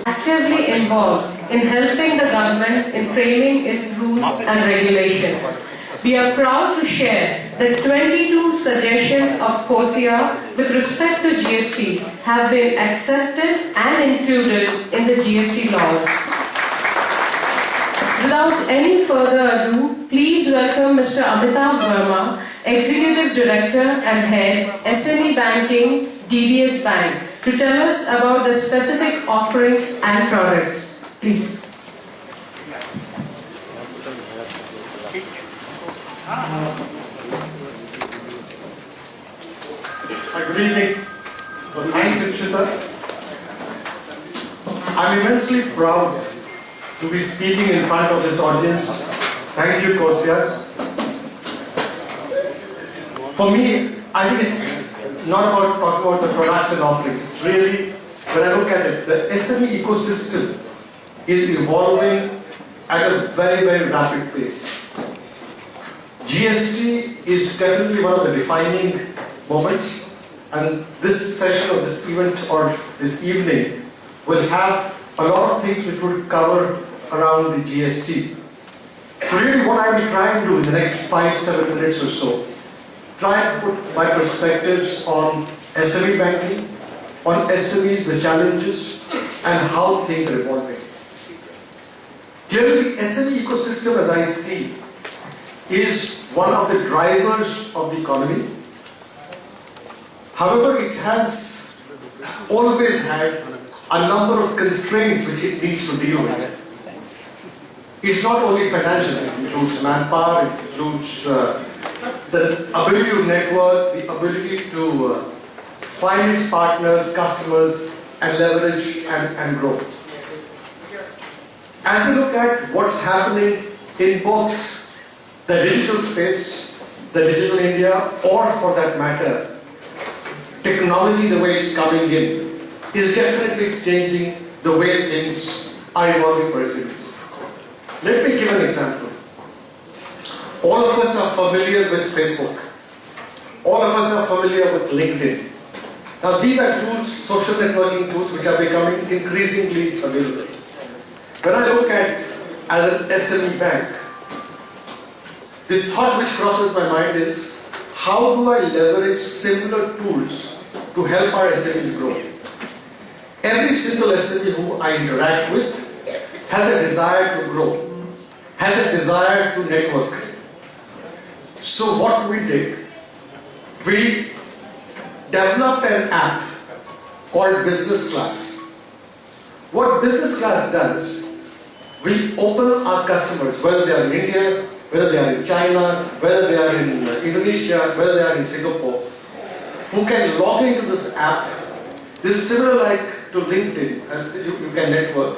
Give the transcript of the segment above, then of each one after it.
Actively involved in helping the government in framing its rules and regulations. We are proud to share that 22 suggestions of COSIA with respect to GST have been accepted and included in the GST laws. Without any further ado, please welcome Mr. Amitav Verma, Executive Director and Head, SME Banking, DBS Bank, to tell us about the specific offerings and products. Please. Good evening. Thanks, Ikshita. I'm immensely proud to be speaking in front of this audience. Thank you, COSIA. For me, I think it's not about talking about the products and offerings. It's really, when I look at it, the SME ecosystem is evolving at a very, very rapid pace. GST is definitely one of the defining moments, and this session or this event or this evening will have a lot of things which would cover around the GST. So really what I will try and do in the next 5-7 minutes or so, try and put my perspectives on SME banking, on SMEs, the challenges, and how things are evolving. Clearly, the SME ecosystem, as I see, is one of the drivers of the economy. However, it has always had a number of constraints which it needs to deal with. It's not only financial, it includes manpower, it includes the ability to network, the ability to find its partners, customers, and leverage and grow. As we look at what's happening in both the digital space, the digital India, or for that matter, technology, the way it's coming in, is definitely changing the way things are evolving for SMEs. Let me give an example. All of us are familiar with Facebook. All of us are familiar with LinkedIn. Now these are tools, social networking tools, which are becoming increasingly available. When I look at, as an SME bank, the thought which crosses my mind is, how do I leverage similar tools to help our SMEs grow? Every single SME who I interact with has a desire to grow, has a desire to network. So what we did, we developed an app called Business Class. What Business Class does, we open our customers, whether they are in India, whether they are in China, whether they are in Indonesia, whether they are in Singapore, who can log into this app. This is similar like to LinkedIn, as you can network.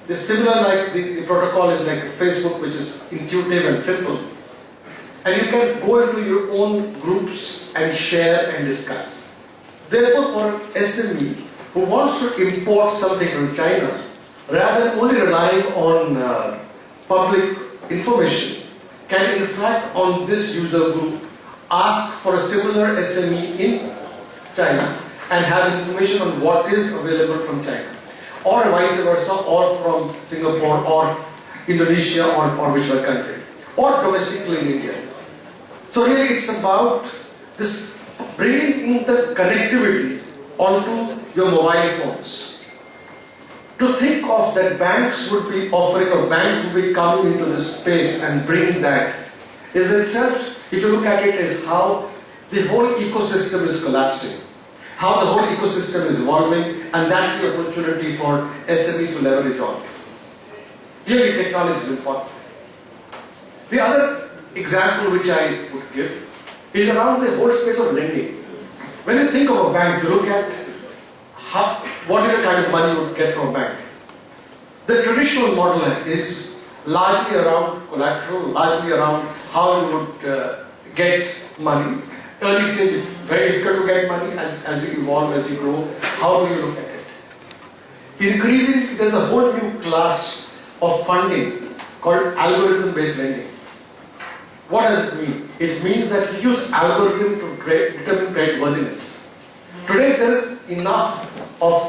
This is similar like the protocol is like Facebook, which is intuitive and simple. And you can go into your own groups and share and discuss. Therefore, for an SME who wants to import something from China, rather than only relying on public information, can in fact on this user group ask for a similar SME in China and have information on what is available from China, or vice versa, or from Singapore or Indonesia or whichever country, or domestically in India. So really it's about this bringing in the connectivity onto your mobile phones. To think of that banks would be offering, or banks would be coming into this space and bringing that is itself, if you look at it, is how the whole ecosystem is collapsing, how the whole ecosystem is evolving, and that's the opportunity for SMEs to leverage on. Clearly technology is important. The other example which I would give is around the whole space of lending. When you think of a bank, you look at what is the kind of money you would get from a bank. The traditional model is largely around collateral, largely around how you would get money. Early stage, very difficult to get money. As you evolve, as you grow, how do you look at it? Increasingly, there's a whole new class of funding called algorithm-based lending. What does it mean? It means that you use algorithm to determine creditworthiness. Today, there is enough of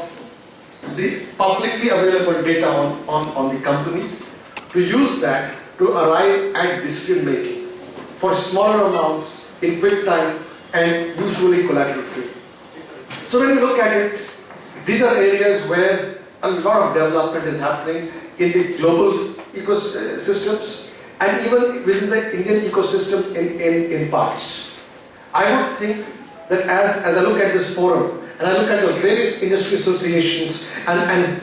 the publicly available data on the companies to use that to arrive at decision making for smaller amounts in quick time and usually collateral free. So when you look at it, these are areas where a lot of development is happening in the global ecosystems and even within the Indian ecosystem in parts. I would think that as I look at this forum and I look at the various industry associations, and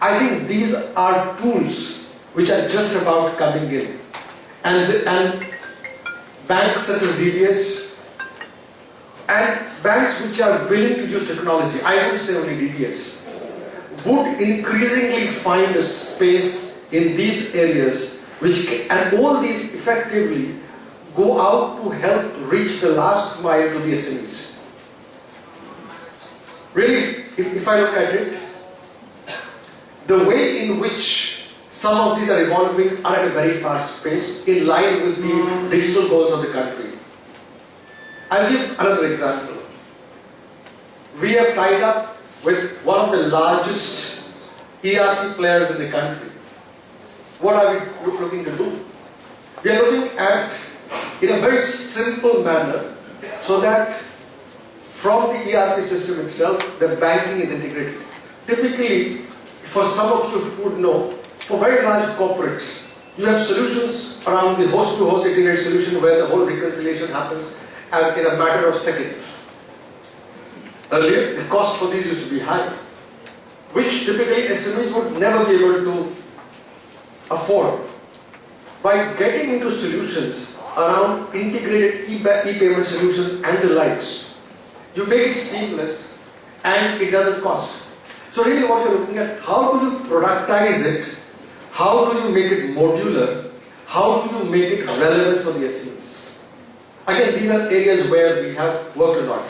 I think these are tools which are just about coming in. And banks such as DBS and banks which are willing to use technology, I wouldn't say only DBS, would increasingly find a space in these areas and all these effectively go out to help reach the last mile to the SMEs. Really, if I look at it, the way in which some of these are evolving are at a very fast pace in line with the digital goals of the country. I'll give another example. We have tied up with one of the largest ERP players in the country. What are we looking to do? We are looking at, in a very simple manner, so that from the ERP system itself, the banking is integrated. Typically, for some of you who would know, for very large corporates, you have solutions around the host-to-host integrated solution where the whole reconciliation happens as in a matter of seconds. Earlier, the cost for these used to be high, which typically SMEs would never be able to afford. By getting into solutions around integrated e-payment solutions and the likes, you make it seamless and it doesn't cost. So really what you're looking at, how do you productize it? How do you make it modular? How do you make it relevant for the SMEs? Again, these are areas where we have worked a lot.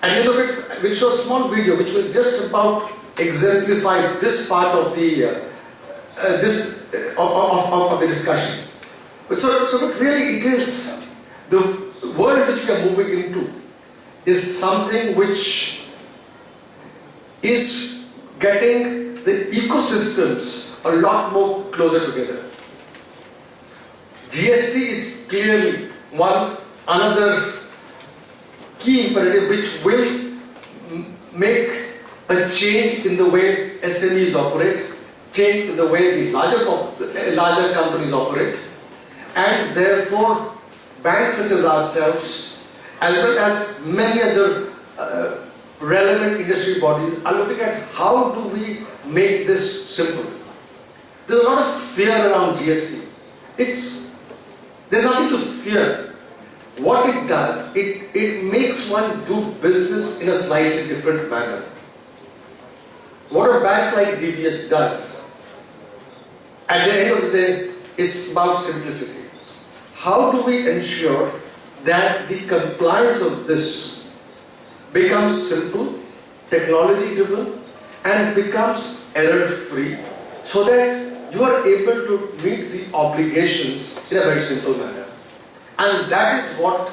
And you look at, we'll show a small video which will just about exemplify this part of the of the discussion. So really it is the world which we are moving into is something which is getting the ecosystems a lot more closer together. GST is clearly another key imperative which will make a change in the way SMEs operate, change in the way the larger companies operate, and therefore banks such as ourselves, as well as many other relevant industry bodies, are looking at how do we make this simple. There's a lot of fear around GST. There's nothing to fear. What it does, it makes one do business in a slightly different manner. What a bank like DBS does, at the end of the day, is about simplicity. How do we ensure that the compliance of this becomes simple, technology-driven, and becomes error-free, so that you are able to meet the obligations in a very simple manner. And that is what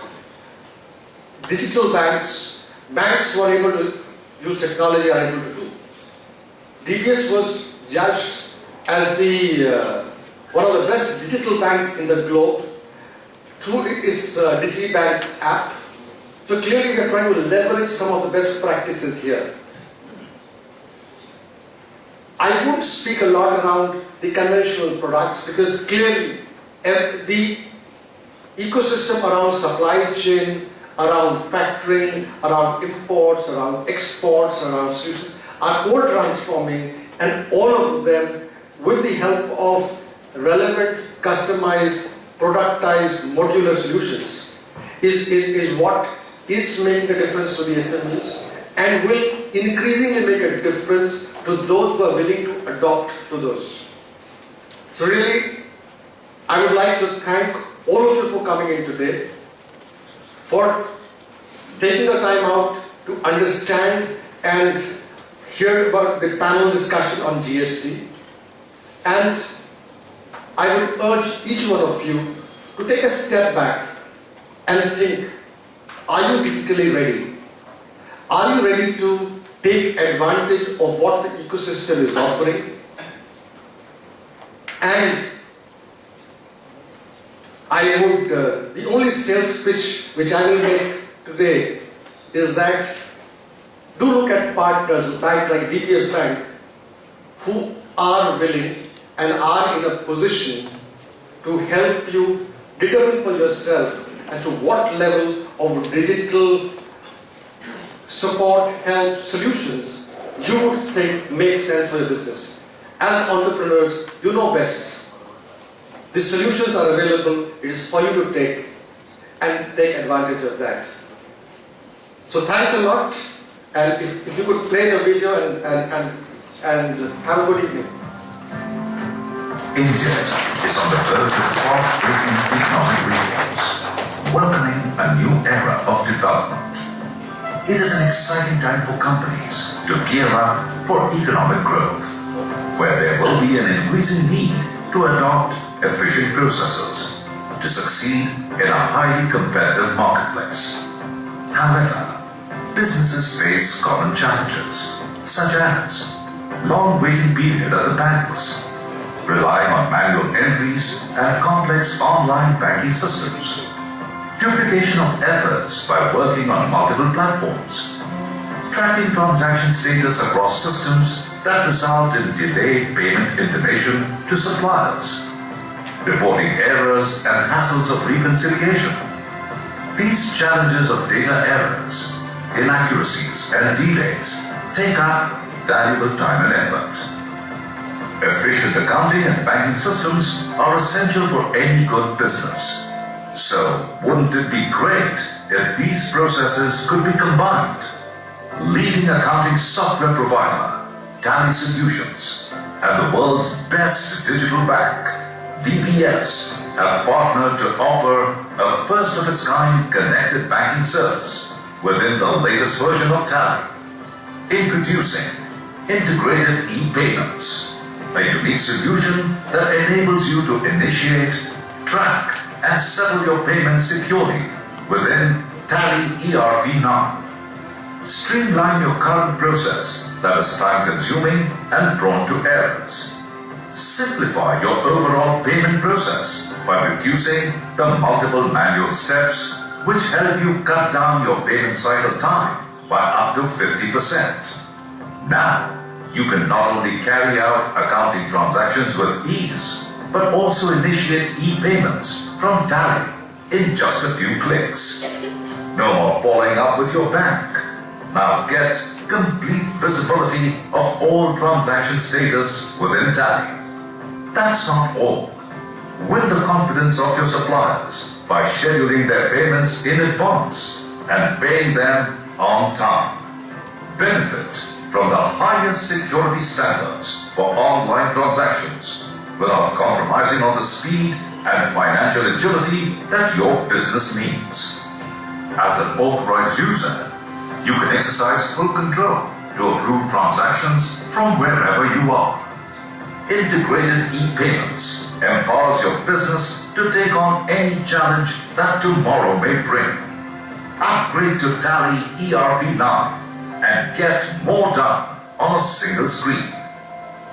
digital banks who are able to use technology are able to do. DBS was judged as one of the best digital banks in the globe through its DigiBank app. So clearly we are trying to leverage some of the best practices here. I would speak a lot around the conventional products because clearly the ecosystem around supply chain, around factoring, around imports, around exports, around solutions are all transforming, and all of them with the help of relevant, customized, productized, modular solutions is what is making a difference to the SMEs and will increasingly make a difference to those who are willing to adopt to those. So really, I would like to thank all of you for coming in today, for taking the time out to understand and hear about the panel discussion on GST. And I would urge each one of you to take a step back and think, are you digitally ready? Are you ready to take advantage of what the ecosystem is offering? And I would, the only sales pitch which I will make today is that do look at partners, banks like DBS Bank, who are willing and are in a position to help you determine for yourself as to what level of digital support, help, solutions you would think make sense for your business. As entrepreneurs, you know best. The solutions are available, it is for you to take and take advantage of that. So thanks a lot, and if you could play the video and have a good evening. India is on the verge of path-breaking economic reforms, welcoming a new era of development. It is an exciting time for companies to gear up for economic growth, where there will be an increasing need to adopt efficient processes to succeed in a highly competitive marketplace. However, businesses face common challenges, such as long waiting period at the banks, relying on manual entries and complex online banking systems, duplication of efforts by working on multiple platforms, tracking transaction status across systems that result in delayed payment information to suppliers, reporting errors and hassles of reconciliation. These challenges of data errors, inaccuracies, and delays take up valuable time and effort. Efficient accounting and banking systems are essential for any good business. So, wouldn't it be great if these processes could be combined? Leading accounting software provider, Tally Solutions, and the world's best digital bank, DBS, have partnered to offer a first-of-its-kind connected banking service within the latest version of Tally. Introducing integrated e-payments, a unique solution that enables you to initiate, track, and settle your payments securely within Tally ERP9. Streamline your current process that is time-consuming and prone to errors. Simplify your overall payment process by reducing the multiple manual steps which help you cut down your payment cycle time by up to 50%. Now, you can not only carry out accounting transactions with ease, but also initiate e-payments from Tally in just a few clicks. No more following up with your bank. Now get complete visibility of all transaction status within Tally. That's not all. Win the confidence of your suppliers by scheduling their payments in advance and paying them on time. Benefit from the highest security standards for online transactions without compromising on the speed and financial agility that your business needs. As an authorized user, you can exercise full control to approve transactions from wherever you are. Integrated e-payments empowers your business to take on any challenge that tomorrow may bring. Upgrade to Tally ERP9 and get more done on a single screen.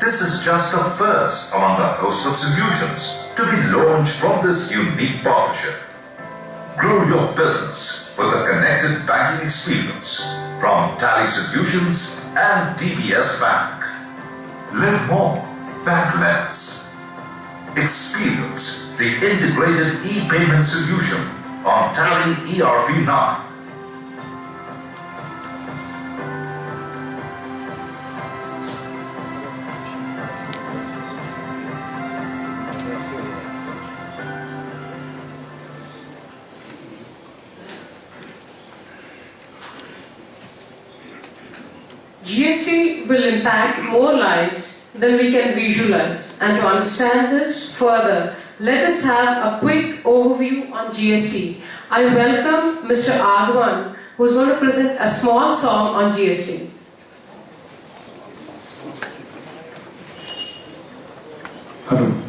This is just the first among a host of solutions to be launched from this unique partnership. Grow your business with a connected banking experience from Tally Solutions and DBS Bank. Live more, bank less. Experience the integrated e-payment solution on Tally ERP9. GST will impact more lives then we can visualize. And to understand this further, let us have a quick overview on GST. I welcome Mr. Agwan, who is going to present a small song on GST. Hello.